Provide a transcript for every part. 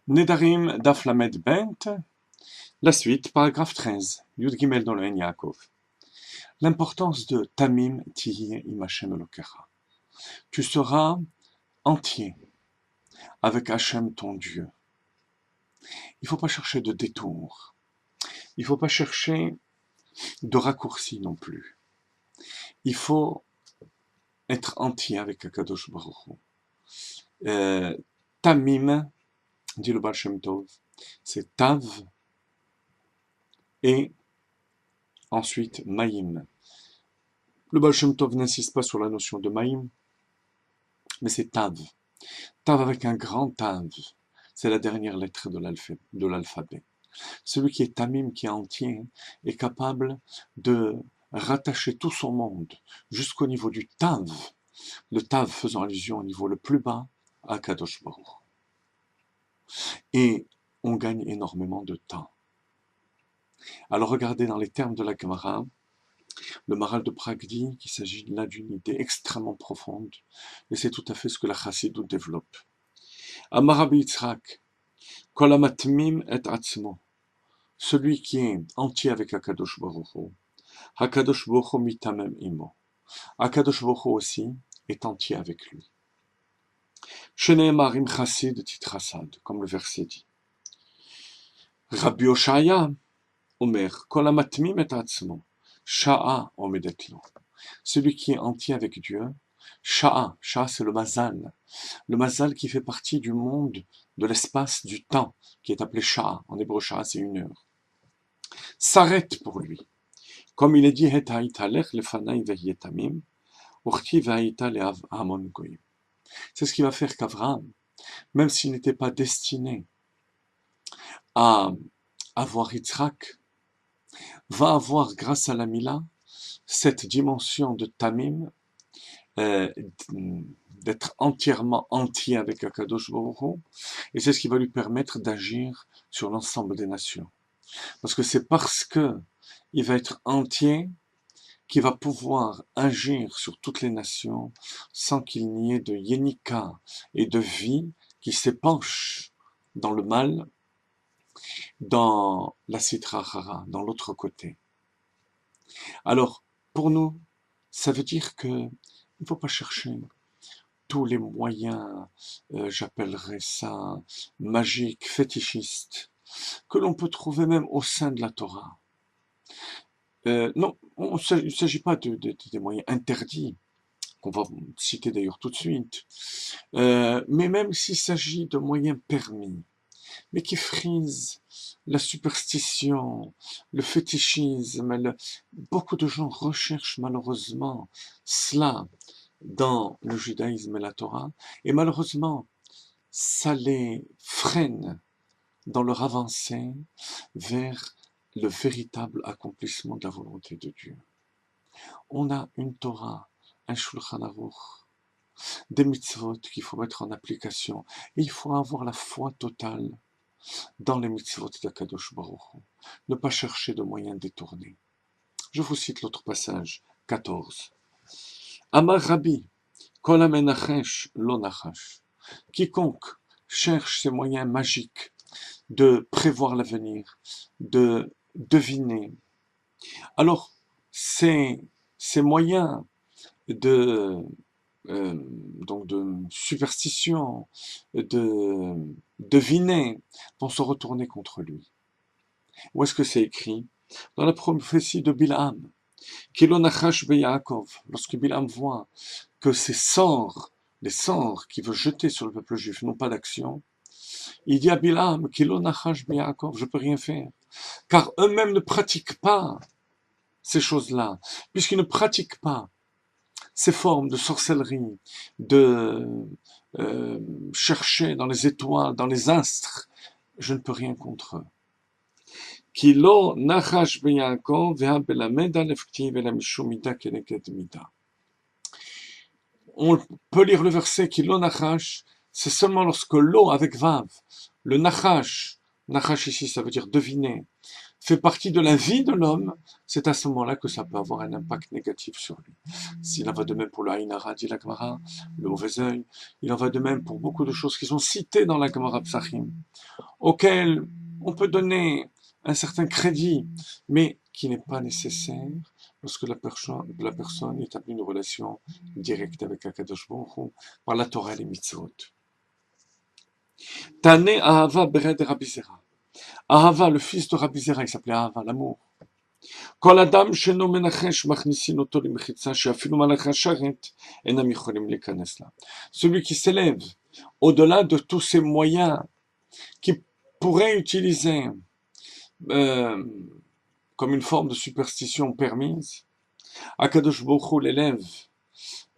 Nedarim Daf Lamed Bent, la suite, paragraphe 13, Yud Gimel dans le En Yaakov. L'importance de Tamim Tihi im Hashem Elokecha. Tu seras entier avec Hashem ton Dieu. Il ne faut pas chercher de détour. Il ne faut pas chercher de raccourci non plus. Il faut être entier avec Akadosh Baruch Hu. Tamim, dit le Baal Shem Tov, c'est Tav et ensuite Maïm. Le Baal Shem Tov n'insiste pas sur la notion de Maïm, mais c'est Tav. Tav avec un grand Tav. C'est la dernière lettre de l'alphabet. Celui qui est Tamim, qui est entier, est capable de rattacher tout son monde jusqu'au niveau du Tav. Le Tav faisant allusion au niveau le plus bas à Kadosh Baruch. Et on gagne énormément de temps. Alors regardez dans les termes de la Gemara, le Maharal de Prague dit qu'il s'agit là d'une idée extrêmement profonde, et c'est tout à fait ce que la Chassidut développe. Amar Rabbi Yitzhak, Kol hamatmim et atzmo, celui qui est entier avec Akadosh Baruch Hu, Akadosh Baruch Hu mitamem imo, Akadosh Baruch Hu aussi est entier avec lui. Sheneemar im chassid titrasad, comme le verset dit. Rabbi Oshaya, Omer, Kol hamatmim et atzmo, Sha'a omedet lo. Celui qui est entier avec Dieu, Sha'a, Sha'a c'est le mazal qui fait partie du monde, de l'espace, du temps, qui est appelé Sha'a. En hébreu, Sha'a c'est une heure. S'arrête pour lui. Comme il est dit, Het ha'ita lech lefanai ve'yetamim, uchti ve'ha'ita le'av hamon goyim. C'est ce qui va faire qu'Avraham, même s'il n'était pas destiné à avoir Yitzhak, va avoir, grâce à la Mila, cette dimension de Tamim, d'être entièrement entier avec Akadosh Baruch Hu, et c'est ce qui va lui permettre d'agir sur l'ensemble des nations. Parce que c'est parce que il va être entier qu'il va pouvoir agir sur toutes les nations sans qu'il n'y ait de yénika et de vie qui s'épanche dans le mal, dans la Sitra Hara, dans l'autre côté. Alors, pour nous, ça veut dire que il ne faut pas chercher tous les moyens, j'appellerais ça magiques, fétichistes, que l'on peut trouver même au sein de la Torah. Non, il ne s'agit pas des moyens interdits, qu'on va citer d'ailleurs tout de suite, mais même s'il s'agit de moyens permis, mais qui frisent la superstition, le fétichisme. Beaucoup de gens recherchent malheureusement cela dans le judaïsme et la Torah, et malheureusement, ça les freine dans leur avancée vers le véritable accomplissement de la volonté de Dieu. On a une Torah, un Shulchan Aruch, des mitzvot qu'il faut mettre en application, et il faut avoir la foi totale dans les mitzvot d'Akadosh Baruch Hu. Ne pas chercher de moyens détournés. Je vous cite l'autre passage, 14. Amar Rabbi, Kol hamenachesh lo nachash. Quiconque cherche ces moyens magiques de prévoir l'avenir, de deviner. Alors, ces moyens donc de superstition, de deviner, vont se retourner contre lui. Où est-ce que c'est écrit? Dans la prophétie de Bilam. Kilo nachash be Yaakov, lorsque Bilam voit que les sorts qu'il veut jeter sur le peuple juif n'ont pas d'action, il dit à Bilam, Kilo nachash be Yaakov, je peux rien faire. Car eux-mêmes ne pratiquent pas ces choses-là, puisqu'ils ne pratiquent pas ces formes de sorcellerie, de chercher dans les étoiles, dans les astres, je ne peux rien contre eux. Kilo nachash be Yaakov veha belamed alefktiv elamishum mida keneked mida. On peut lire le verset Kilo nachash, c'est seulement lorsque l'eau avec vav, le nachash ici ça veut dire deviner, fait partie de la vie de l'homme, c'est à ce moment-là que ça peut avoir un impact négatif sur lui. S'il en va de même pour le Aïn Hara, dit la Gemara, le mauvais œil, il en va de même pour beaucoup de choses qui sont citées dans la Gemara Psachim, auxquelles on peut donner un certain crédit, mais qui n'est pas nécessaire lorsque la personne établit une relation directe avec Akadosh Baruch Hu par la Torah et les mitzvot. Tane Ahava Bered Rabbi Zera. Ahava, le fils de Rabbi Zera, il s'appelait Ahava, l'amour. Kol Adam sheno menachesh machnisin oto limechitza sheafilu malach hasharet enam yicholim leikanes la. Celui qui s'élève au-delà de tous ces moyens qui pourrait utiliser comme une forme de superstition permise, Akadosh Baruch Hu l'élève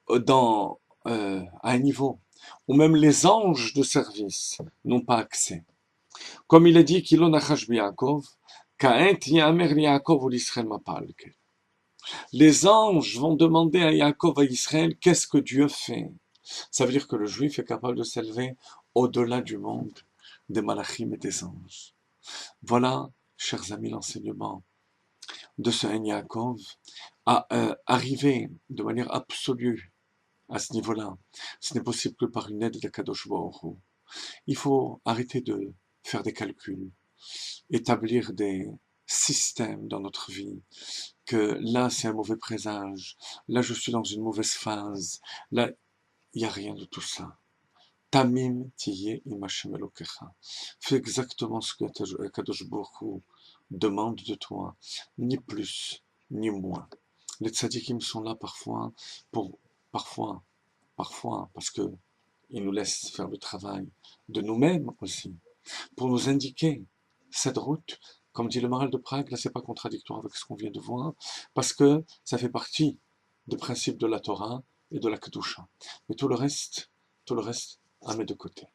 à un niveau où même les anges de service n'ont pas accès. Comme il est dit, Kilo nachash b'Yaakov, ka'et yamer Yaakov ou l'Israël mapal. Les anges vont demander à Yaakov, à Israël, qu'est-ce que Dieu fait? Ça veut dire que le juif est capable de s'élever au-delà du monde des malachim et des anges. Voilà, chers amis, l'enseignement de ce Ein Yaakov à arriver de manière absolue à ce niveau-là. Ce n'est possible que par une aide de Kadosh Baruch Hu. Il faut arrêter de faire des calculs, établir des systèmes dans notre vie, que là c'est un mauvais présage, là je suis dans une mauvaise phase, là il n'y a rien de tout ça. Tamim tiye im Hashem Elokecha. Fais exactement ce que Kadosh Baruch Hu demande de toi, ni plus, ni moins. Les tzadikim sont là parfois, parce que ils nous laissent faire le travail de nous-mêmes aussi, pour nous indiquer cette route. Comme dit le Maharal de Prague, là c'est pas contradictoire avec ce qu'on vient de voir, parce que ça fait partie des principes de la Torah et de la Kedusha. Mais tout le reste, à mettre de côté.